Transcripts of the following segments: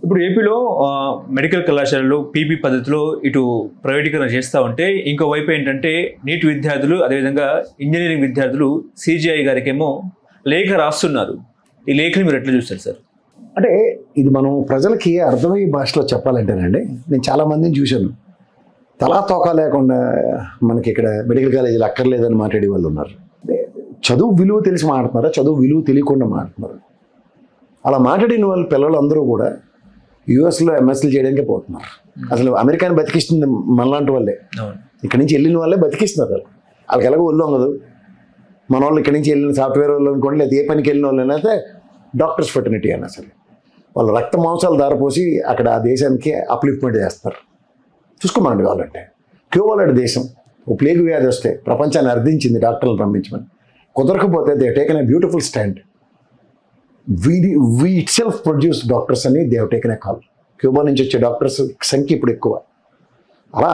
ఇప్పుడు ఏపీలో మెడికల్ కళాశాలలు పీపీ పద్ధతిలో ఇటు ప్రైవేటీకరణ చేస్తూ ఉంటే ఇంకో వైపు ఏంటంటే నీట్ విద్యార్థులు అదేవిధంగా ఇంజనీరింగ్ విద్యార్థులు సిజిఐ గారికేమో లేఖ రాస్తున్నారు. ఈ లేఖని మీరు ఎట్లా చూస్తారు సార్? అంటే ఇది మనం ప్రజలకి అర్థమయ్యే భాషలో చెప్పాలంటేనండి, నేను చాలామందిని చూశాను. తలా తోక లేకుండా మనకి ఇక్కడ మెడికల్ కాలేజీలు అక్కర్లేదని మాట్లాడే వాళ్ళు ఉన్నారు. చదువు విలువ తెలిసి మాట్లాడుతున్నారా, చదువు విలువ తెలియకుండా మాట్లాడుతున్నారు. అలా మాట్లాడిన వాళ్ళు పిల్లలందరూ కూడా యూఎస్లో ఎంఎస్లు చేయడానికే పోతున్నారు. అసలు అమెరికాని బతికిస్తుంది మనలాంటి వాళ్ళే. ఇక్కడి నుంచి వెళ్ళిన వాళ్ళే బతికిస్తున్నారు. వాళ్ళకి ఎలాగో ఒళ్ళు ఉండదు. మన వాళ్ళు ఇక్కడి నుంచి వెళ్ళిన సాఫ్ట్వేర్ వాళ్ళు అనుకోండి, లేదా ఏ పనికి వెళ్ళిన వాళ్ళైనా అయితే డాక్టర్స్ ఫెటర్నిటీ అని అసలు వాళ్ళు రక్త మాంసాలు దారిపోసి అక్కడ ఆ దేశానికి అప్లిఫ్ట్మెంట్ చేస్తారు. చూసుకోమండి కావాలంటే. క్యూబా లాంటి దేశం ఓ ప్లేగ్ వ్యాధి వస్తే ప్రపంచాన్ని అర్థించింది డాక్టర్లను పంపించమని. కుదరకపోతే they taken a beautiful stand. we itself produce doctors అని they taken a call. Cuba నుంచి వచ్చే డాక్టర్స్ సంఖ్య ఇప్పుడు ఎక్కువ. అలా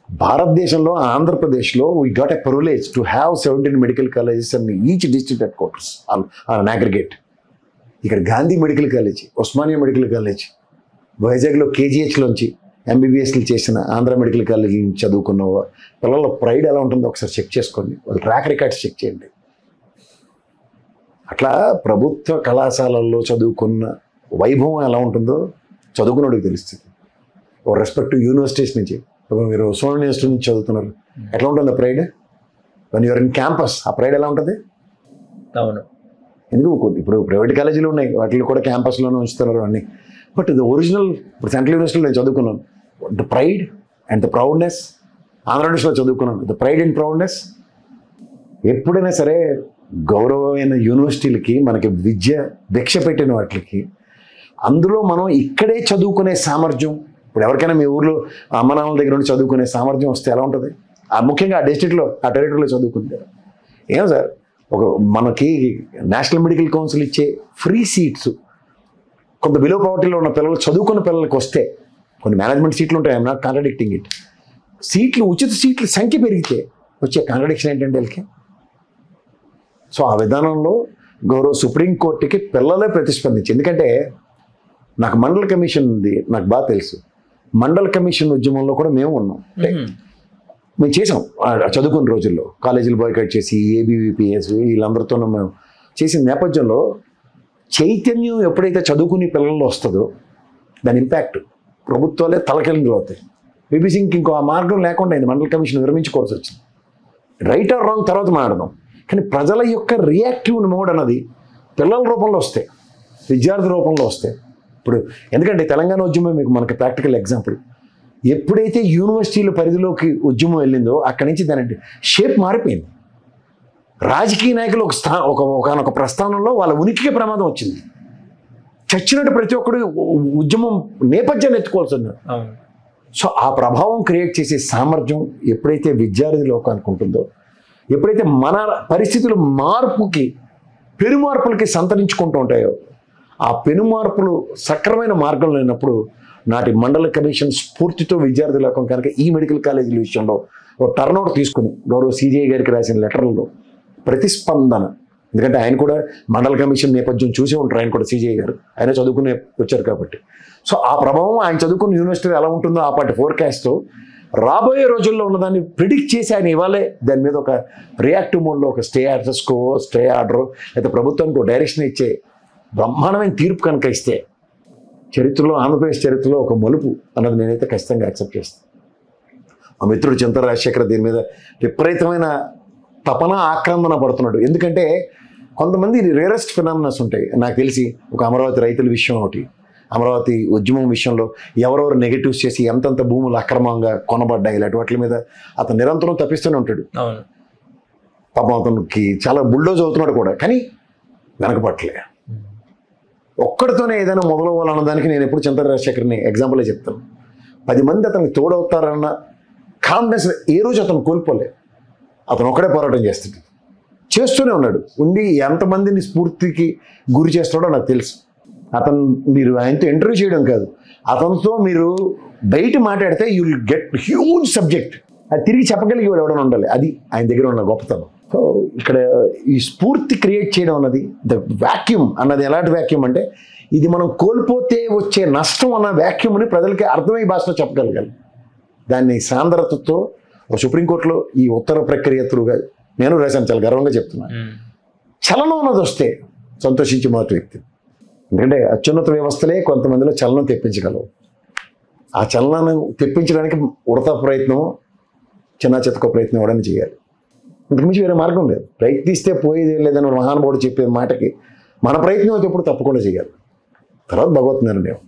భారతదేశంలో ఆంధ్రప్రదేశ్లో we got a privilege to have 17 medical colleges and each district headquarters on aggregate. ఇక్కడ Gandhi medical college, Osmania medical college, వైజాగ్లో కేజీహెచ్లోంచి ఎంబీబీఎస్లు చేసిన ఆంధ్ర మెడికల్ కాలేజీ నుంచి చదువుకున్న పిల్లల ప్రైడ్ ఎలా ఉంటుందో ఒకసారి చెక్ చేసుకోండి. వాళ్ళ ట్రాక్ రికార్డ్స్ చెక్ చేయండి. అట్లా ప్రభుత్వ కళాశాలల్లో చదువుకున్న వైభవం ఎలా ఉంటుందో చదువుకున్నోడికి తెలుస్తుంది. ఓ రెస్పెక్ట్ యూనివర్సిటీస్ నుంచి, మీరు ఉస్మానియా యూనివర్సిటీ నుంచి చదువుతున్నారు, ఎట్లా ఉంటుంది pride? When you're in campus ఆ ప్రైడ్ ఎలా ఉంటుంది? అవును. ఎందుకు ఇప్పుడు ప్రైవేట్ కాలేజీలు ఉన్నాయి, వాటిలో కూడా క్యాంపస్లోనే ఉంచుతున్నారు అన్నీ. బట్ ది ఒరిజినల్ ఇప్పుడు సెంట్రల్ యూనివర్సిటీలో నేను చదువుకున్నాను. The pride and the proudness. ఆంధ్రప్రదేశ్లో చదువుకున్నాను. The pride and proudness. ఎప్పుడైనా సరే గౌరవమైన యూనివర్సిటీలకి మనకి విద్య భిక్ష పెట్టిన వాటికి అందులో మనం ఇక్కడే చదువుకునే సామర్థ్యం, ఇప్పుడు ఎవరికైనా మీ ఊర్లో అమ్మనాన్నల దగ్గర నుండి చదువుకునే సామర్థ్యం వస్తే ఎలా ఉంటుంది? ముఖ్యంగా ఆ డిస్ట్రిక్ట్లో ఆ టెరిటరీలో చదువుకుంటే ఏం సార్, మనకి నేషనల్ మెడికల్ కౌన్సిల్ ఇచ్చే ఫ్రీ సీట్స్ కొంత బిలో పవర్టీలో ఉన్న పిల్లలు చదువుకున్న పిల్లలకి వస్తే, కొన్ని మేనేజ్మెంట్ సీట్లు ఉంటాయి, ఐఎమ్ నాట్ కాంట్రడిక్టింగ్ ఇట్, సీట్లు ఉచిత సీట్ల సంఖ్య పెరిగితే వచ్చే కాంట్రడిక్షన్ ఏంటంటే వీళ్ళకి. సో ఆ విధానంలో గౌరవ సుప్రీంకోర్టుకి పిల్లలే ప్రతిస్పందించి, ఎందుకంటే నాకు మండల కమిషన్ ఉంది, నాకు బాగా తెలుసు. మండల కమిషన్ ఉద్యమంలో కూడా మేము ఉన్నాం. మేము చేసాం చదువుకున్న రోజుల్లో. కాలేజీలు బాయ్కాట్ చేసి ఏబీవీపీఎస్ వీళ్ళందరితో మేము చేసిన నేపథ్యంలో చైతన్యం ఎప్పుడైతే చదువుకునే పిల్లల్లో వస్తుందో దాని ఇంపాక్ట్ ప్రభుత్వాలే తలకిందులు అవుతాయి. బీబీసీకి ఇంకో ఆ మార్గం లేకుండా అయింది. మండల కమిషన్ విరమించుకోవాల్సి వచ్చింది. రైట్ ఆర్ రాంగ్ తర్వాత మాట్లాడదాం. కానీ ప్రజల యొక్క రియాక్టివ్ మోడ్ అన్నది పిల్లల రూపంలో వస్తాయి, విద్యార్థి రూపంలో వస్తాయి. ఇప్పుడు ఎందుకంటే తెలంగాణ ఉద్యమం మీకు మనకి ప్రాక్టికల్ ఎగ్జాంపుల్. ఎప్పుడైతే యూనివర్సిటీల పరిధిలోకి ఉద్యమం వెళ్ళిందో అక్కడి నుంచి దాని షేప్ మారిపోయింది. రాజకీయ నాయకులు ఒకనొక ప్రస్థానంలో వాళ్ళ ఉనికికి ప్రమాదం వచ్చింది. చచ్చినట్టు ప్రతి ఒక్కడు ఉద్యమం నేపథ్యాన్ని ఎత్తుకోవాల్సి ఉంది. సో ఆ ప్రభావం క్రియేట్ చేసే సామర్థ్యం ఎప్పుడైతే విద్యార్థి లోకానికి ఉంటుందో, ఎప్పుడైతే మన పరిస్థితులు పెనుమార్పులకి సంతరించుకుంటూ ఉంటాయో, ఆ పెనుమార్పులు సక్రమైన మార్గంలో లేనప్పుడు నాటి మండల కమిషన్ స్ఫూర్తితో విద్యార్థి లోకం కనుక ఈ మెడికల్ కాలేజీల విషయంలో ఒక టర్న్అవుట్ తీసుకుని గౌరవ సిజిఐ గారికి రాసిన లెటర్లలో ప్రతిస్పందన, ఎందుకంటే ఆయన కూడా మండల కమిషన్ నేపథ్యం చూసే ఉంటారు. ఆయన కూడా సిజిఐ గారు, ఆయన చదువుకునే వచ్చారు కాబట్టి. సో ఆ ప్రభావం ఆయన చదువుకున్న యూనివర్సిటీ ఎలా ఉంటుందో ఆ పాటి ఫోర్కాస్ట్తో రాబోయే రోజుల్లో ఉన్నదాన్ని ప్రిడిక్ట్ చేసి ఆయన ఇవ్వాలే దాని మీద ఒక రియాక్టివ్ మోడ్లో ఒక స్టే ఆర్డర్ లేదా ప్రభుత్వానికి ఒక డైరెక్షన్ ఇచ్చే బ్రహ్మాండమైన తీర్పు కనుక ఇస్తే చరిత్రలో, ఆంధ్రప్రదేశ్ చరిత్రలో ఒక మలుపు అన్నది నేనైతే ఖచ్చితంగా యాక్సెప్ట్ చేస్తాను. మా మిత్రుడు చింతా రాజశేఖర్ దీని మీద విపరీతమైన తపన ఆక్రందన పడుతున్నాడు. ఎందుకంటే కొంతమంది రేరెస్ట్ ఫినామినాస్ ఉంటాయి. నాకు తెలిసి ఒక అమరావతి రైతుల విషయం ఒకటి, అమరావతి ఉద్యమం విషయంలో ఎవరెవరు నెగటివ్స్ చేసి ఎంతంత భూములు అక్రమంగా కొనబడ్డాయి ఇలాంటి వాటి మీద అతను నిరంతరం తప్పిస్తూనే ఉంటాడు. పాపం అతనికి చాలా బుల్డోజ్ అవుతున్నాడు కూడా, కానీ వెనకపట్టలే. ఒక్కడితోనే ఏదైనా మొదలవ్వాలన్న దానికి నేను ఎప్పుడు చింతా రాజశేఖర్ని ఎగ్జాంపులే చెప్తాను. 10 మంది అతనికి తోడవుతారన్న కాన్ఫిడెన్స్ ఏ రోజు అతను కోల్పోలే. అతను ఒక్కడే పోరాటం చేస్తూనే ఉన్నాడు. ఉండి ఎంతమందిని స్ఫూర్తికి గురి చేస్తాడో నాకు తెలుసు. మీరు ఆయనతో ఇంటర్వ్యూ చేయడం కాదు, అతనితో మీరు బయట మాట్లాడితే you will get huge subject. అది తిరిగి చెప్పగలిగి ఎవడైనా ఉండాలి. అది ఆయన దగ్గర ఉన్న గొప్పతనం. ఇక్కడ ఈ స్ఫూర్తి క్రియేట్ చేయడం అన్నది, ద వ్యాక్యూమ్ అన్నది ఎలాంటి వ్యాక్యూమ్ అంటే ఇది మనం కోల్పోతే వచ్చే నష్టం అన్న వ్యాక్యూమ్ని ప్రజలకి అర్థమయ్యే భాషలో చెప్పగలగాలి. దాన్ని సాంద్రతతో సుప్రీంకోర్టులో ఈ ఉత్తర ప్రక్రియ త్రూగా నేను రాశాను, చాలా గర్వంగా చెప్తున్నాను. చలనం అన్నది వస్తే సంతోషించి మొదటి వ్యక్తి. ఎందుకంటే అత్యున్నత వ్యవస్థలే కొంతమందిలో చలనం తెప్పించగలవు. ఆ చలనాన్ని తెప్పించడానికి ఉడత ప్రయత్నం, చిన్న చితక ప్రయత్నం ఇవ్వడానికి చేయాలి. ఇంతకుమించి వేరే మార్గం లేదు. ప్రయత్నిస్తే పోయేది లేదని మహానుభావుడు చెప్పే మాటకి మన ప్రయత్నం అయితే ఎప్పుడు తప్పకుండా చేయాలి. తర్వాత భగవత్ నిర్ణయం.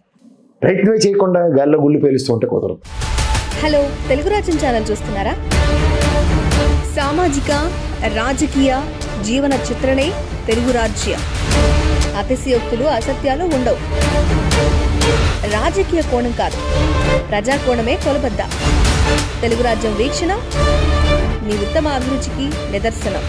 ప్రయత్నమే చేయకుండా గాల్లో గుళ్ళు పేలుస్తూ ఉంటే కుదరదు. హలో, తెలుగు రాజ్యం ఛానల్ చూస్తున్నారా? సామాజిక, రాజకీయ, జీవన చిత్రణే తెలుగు రాజ్యం. అతిశయోక్తులు, అసత్యాలు ఉండవు. రాజకీయ కోణం కాదు, ప్రజా కోణమే కొలబద్ద. తెలుగు రాజ్యం వీక్షణ మీ ఉత్తమ అభిరుచికి నిదర్శనం.